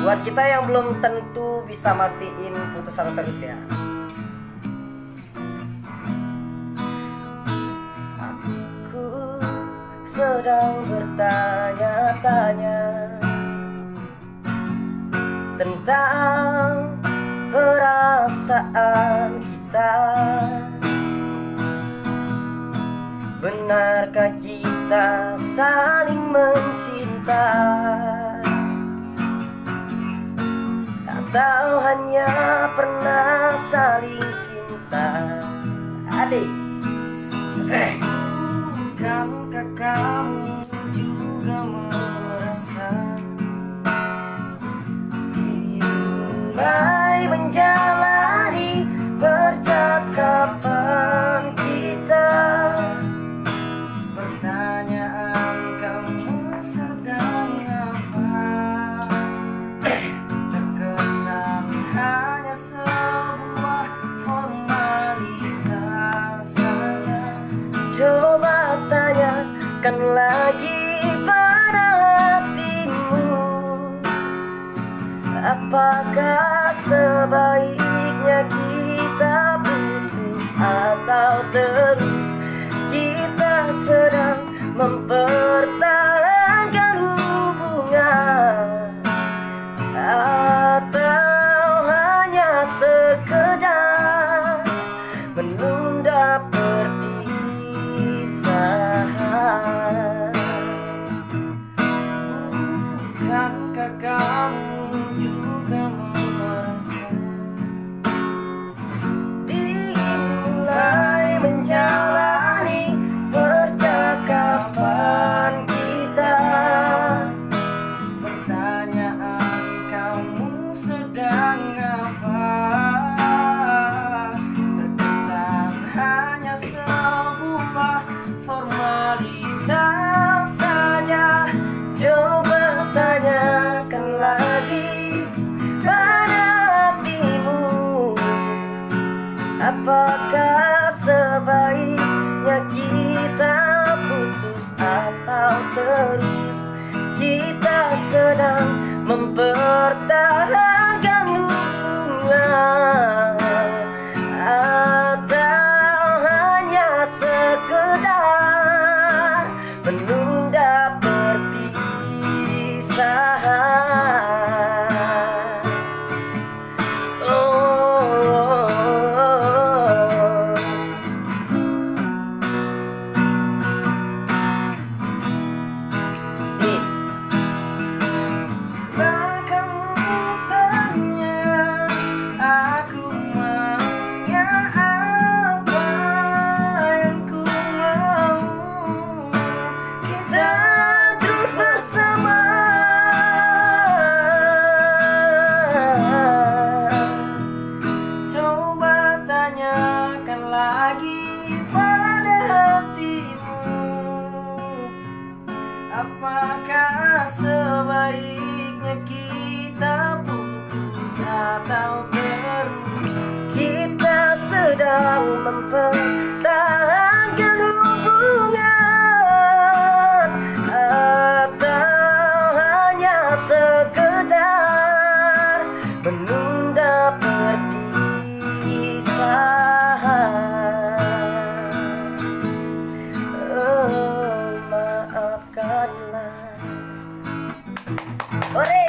Buat kita yang belum tentu bisa mastiin putusan terus ya. Aku sedang bertanya-tanya tentang perasaan kita. Benarkah kita saling mencinta, atau hanya pernah saling cinta? Adik, bukankah kamu juga merasa mulai menjalani percakapan kita? Pertanyaan kamu sedang apa? Terkesan hanya sebuah formalitas saja. Coba tanyakan lagi pada hatimu, apakah sebaiknya kita putus atau terus? Kita sedang mempertahankan hubungan, atau hanya sekedar menunda perpisahan? Bukankah kamu juga merasa dimulai menjalani percakapan kita? Pertanyaan kamu sedang apa? Terkesan hanya sebuah formalitas saja. Coba tanyakan lagi pada hatimu, apakah sebaiknya kita putus atau terus? Kita sedang mempertahankan hubungan, atau hanya sekedar menunda perpisahan? Oh, nih, kamu tanya aku maunya apa, yang ku mau kita terus bersama. Coba tanyakan lagi pada hatimu, apakah sebaiknya kita putus atau terus? Kita sedang mempertahankan hubungan, atau hanya sekedar menunda perpisahan? Oh, maafkanlah. Ore!